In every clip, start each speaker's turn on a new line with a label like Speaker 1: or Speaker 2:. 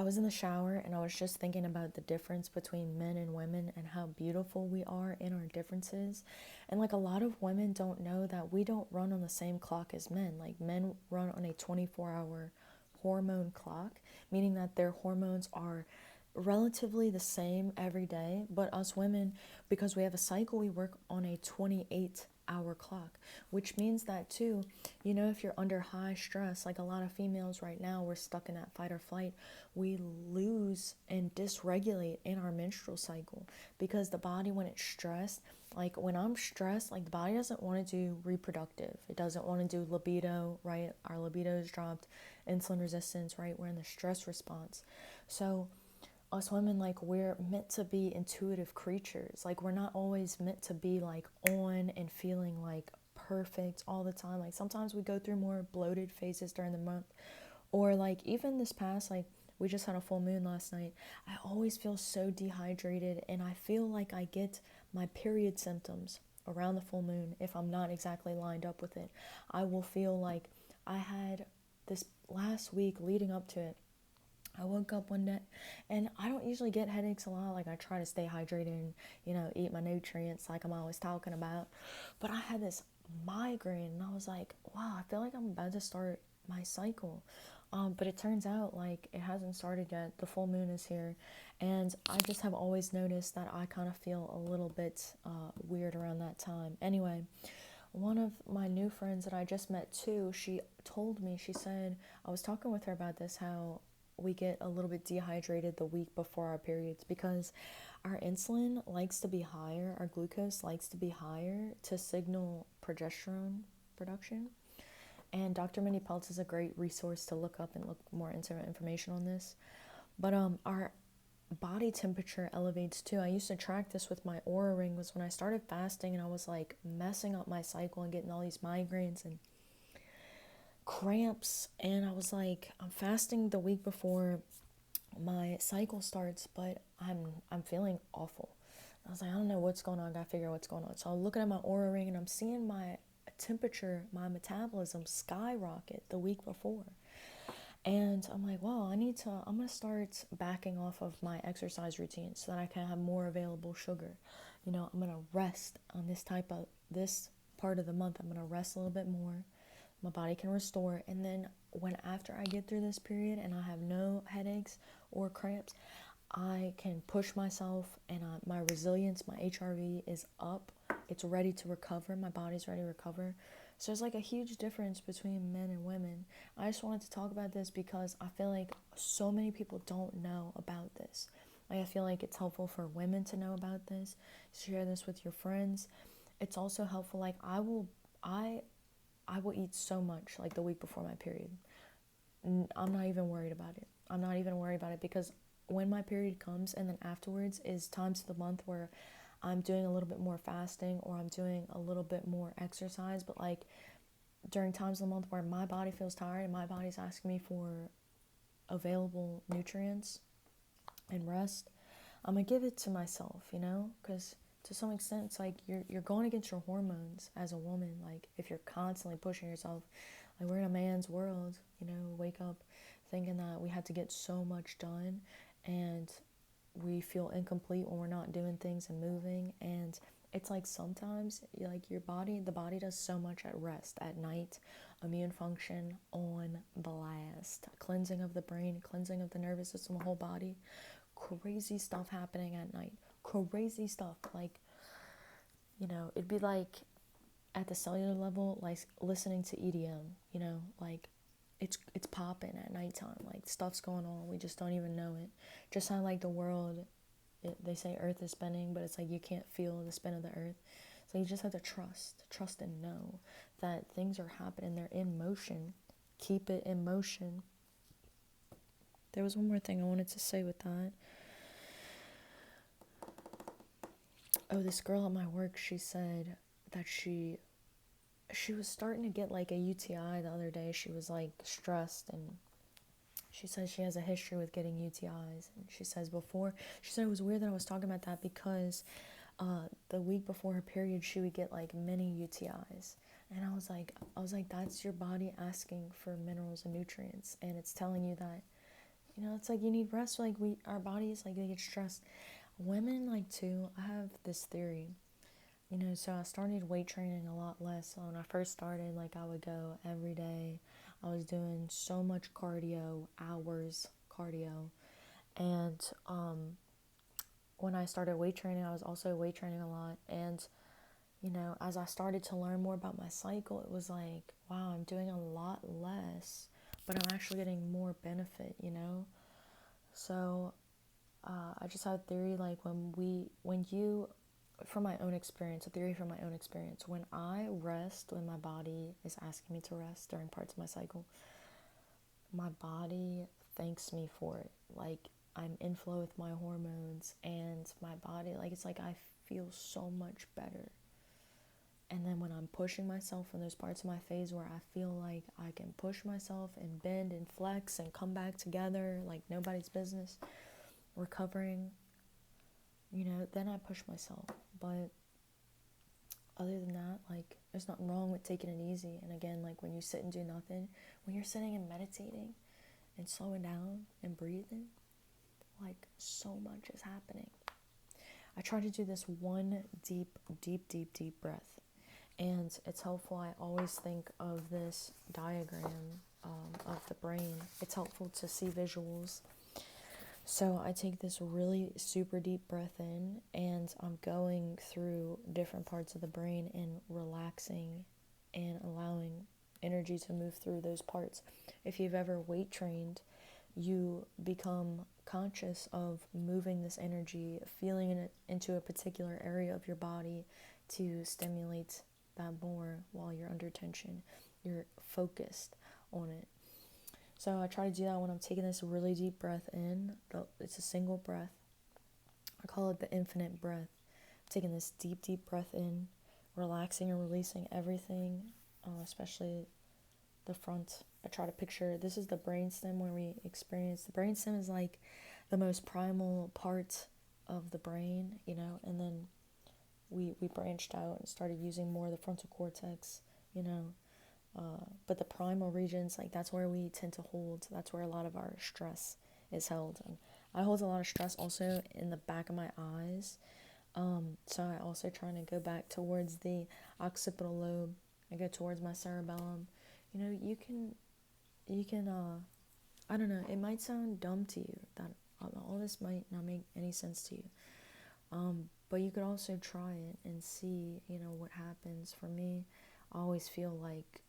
Speaker 1: I was in the shower and I was just thinking about the difference between men and women and how beautiful we are in our differences. And like a lot of women don't know that we don't run on the same clock as men. Like men run on a 24-hour hormone clock, meaning that their hormones are relatively the same every day. But us women, because we have a cycle, we work on a 28-hour clock, which means that too, if you're under high stress, like a lot of females right now, we're stuck in that fight or flight. We lose and dysregulate in our menstrual cycle because the body, when it's stressed, like when I'm stressed, like the body doesn't want to do reproductive. It doesn't want to do libido, right? Our libido is dropped, insulin resistance, right? We're in the stress response. So us women, like we're meant to be intuitive creatures. Like we're not always meant to be like on and feeling like perfect all the time. Like sometimes we go through more bloated phases during the month, or like even this past, like we just had a full moon last night. I always feel so dehydrated, and I feel like I get my period symptoms around the full moon if I'm not exactly lined up with it. I will feel like I had this last week leading up to it. I woke up one day and I don't usually get headaches a lot. Like I try to stay hydrated and, eat my nutrients like I'm always talking about. But I had this migraine and I was like, wow, I feel like I'm about to start my cycle. But it turns out like it hasn't started yet. The full moon is here. And I just have always noticed that I kind of feel a little bit weird around that time. Anyway, one of my new friends that I just met too, she told me, she said, I was talking with her about this, how we get a little bit dehydrated the week before our periods because our insulin likes to be higher, our glucose likes to be higher to signal progesterone production. And Dr. Minnie Peltz is a great resource to look up and look more into information on this. But our body temperature elevates too. I used to track this with my Aura ring. Was when I started fasting and I was like messing up my cycle and getting all these migraines and cramps, and I was like, I'm fasting the week before my cycle starts, but I'm feeling awful. I was like, I don't know what's going on. I gotta figure out what's going on. So I'm looking at my Aura ring and I'm seeing my temperature, my metabolism skyrocket the week before. And I'm like, well, I'm gonna start backing off of my exercise routine so that I can have more available sugar. I'm gonna rest on this part of the month. I'm gonna rest a little bit more. My body can restore. And then when after I get through this period and I have no headaches or cramps, I can push myself and my resilience, my HRV is up. It's ready to recover. My body's ready to recover. So there's like a huge difference between men and women. I just wanted to talk about this because I feel like so many people don't know about this. Like I feel like it's helpful for women to know about this. Share this with your friends. It's also helpful. Like I will eat so much like the week before my period. I'm not even worried about it. I'm not even worried about it because when my period comes and then afterwards is times of the month where I'm doing a little bit more fasting or I'm doing a little bit more exercise, but like during times of the month where my body feels tired and my body's asking me for available nutrients and rest, I'm gonna give it to myself, because to some extent it's like you're going against your hormones as a woman. Like if you're constantly pushing yourself, like we're in a man's world, wake up thinking that we have to get so much done and we feel incomplete when we're not doing things and moving. And it's like sometimes like the body does so much at rest at night. Immune function on blast, cleansing of the brain, cleansing of the nervous system, the whole body. Crazy stuff happening at night, crazy stuff. Like it'd be like at the cellular level, like listening to EDM, like it's popping at nighttime, like stuff's going on, we just don't even know it. Just how like the world, they say earth is spinning, but it's like you can't feel the spin of the earth. So you just have to trust and know that things are happening, they're in motion. Keep it in motion. There was one more thing I wanted to say with that. Oh, this girl at my work, she said that she was starting to get like a UTI the other day. She was like stressed, and she says she has a history with getting UTIs. And she said it was weird that I was talking about that because the week before her period, she would get like many UTIs. And I was like, that's your body asking for minerals and nutrients, and it's telling you that It's like you need rest. Like our bodies, like they get stressed. Women, like too, I have this theory. So I started weight training a lot less. So when I first started, like I would go every day. I was doing so much cardio, hours cardio. And when I started weight training, I was also weight training a lot. And, as I started to learn more about my cycle, it was like, wow, I'm doing a lot less, but I'm actually getting more benefit. So I just had a theory like from my own experience, a theory from my own experience, when I rest, when my body is asking me to rest during parts of my cycle, my body thanks me for it. Like I'm in flow with my hormones and my body, like it's like I feel so much better. And then when I'm pushing myself in those parts of my phase where I feel like I can push myself and bend and flex and come back together like nobody's business, recovering, then I push myself. But other than that, like, there's nothing wrong with taking it easy. And again, like, when you sit and do nothing, when you're sitting and meditating and slowing down and breathing, like, so much is happening. I try to do this one deep, deep, deep, deep breath. And it's helpful. I always think of this diagram of the brain. It's helpful to see visuals. So I take this really super deep breath in, and I'm going through different parts of the brain and relaxing and allowing energy to move through those parts. If you've ever weight trained, you become conscious of moving this energy, feeling it into a particular area of your body to stimulate that more while you're under tension. You're focused on it. So I try to do that when I'm taking this really deep breath in. It's a single breath. I call it the infinite breath. Taking this deep, deep breath in, relaxing and releasing everything, especially the front. I try to picture, this is the brainstem where we experience. The brainstem is like the most primal part of the brain, and then we branched out and started using more of the frontal cortex, but the primal regions, like that's where we tend to hold. That's where a lot of our stress is held. And I hold a lot of stress also in the back of my eyes. So I also try to go back towards the occipital lobe. I go towards my cerebellum. You can, I don't know, it might sound dumb to you that all this might not make any sense to you. But you could also try it and see, what happens. For me, I always feel like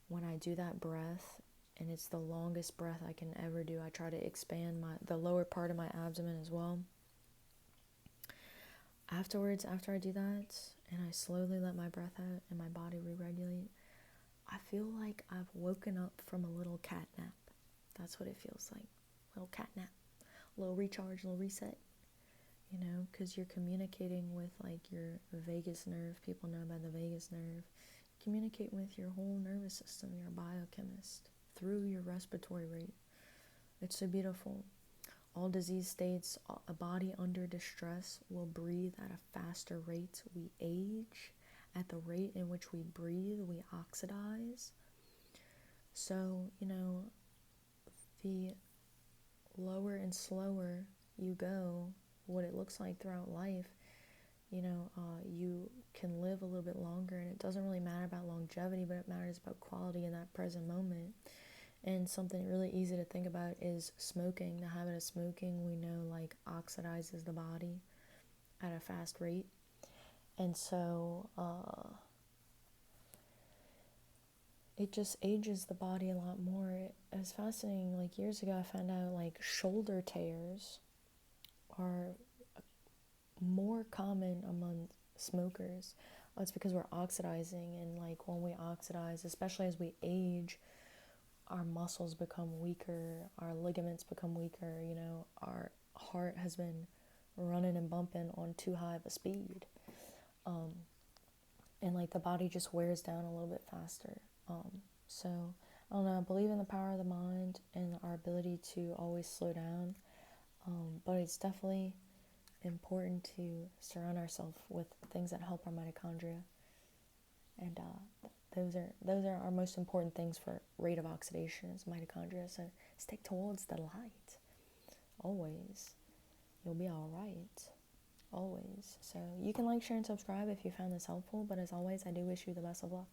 Speaker 1: when I do that breath, and it's the longest breath I can ever do, I try to expand the lower part of my abdomen as well. Afterwards, after I do that, and I slowly let my breath out and my body re-regulate, I feel like I've woken up from a little cat nap. That's what it feels like. Little cat nap. Little recharge, little reset. Because you're communicating with like your vagus nerve. People know about the vagus nerve. Communicate with your whole nervous system, your biochemist, through your respiratory rate. It's so beautiful. All disease states, a body under distress will breathe at a faster rate. We age. At the rate in which we breathe, we oxidize. So, the lower and slower you go, what it looks like throughout life, you can live a little bit longer, and it doesn't really matter about longevity, but it matters about quality in that present moment. And something really easy to think about is smoking. The habit of smoking, we know, like, oxidizes the body at a fast rate. And so it just ages the body a lot more. It was fascinating. Like, years ago, I found out, like, shoulder tears are more common among smokers. It's because we're oxidizing, and like when we oxidize, especially as we age, our muscles become weaker, our ligaments become weaker, our heart has been running and bumping on too high of a speed. And like the body just wears down a little bit faster. So I don't know, I believe in the power of the mind and our ability to always slow down. But it's definitely important to surround ourselves with things that help our mitochondria, and those are our most important things for rate of oxidation is mitochondria. So Stick towards the light. Always. You'll be alright. Always. So you can like, share, and subscribe if you found this helpful. But as always, I do wish you the best of luck.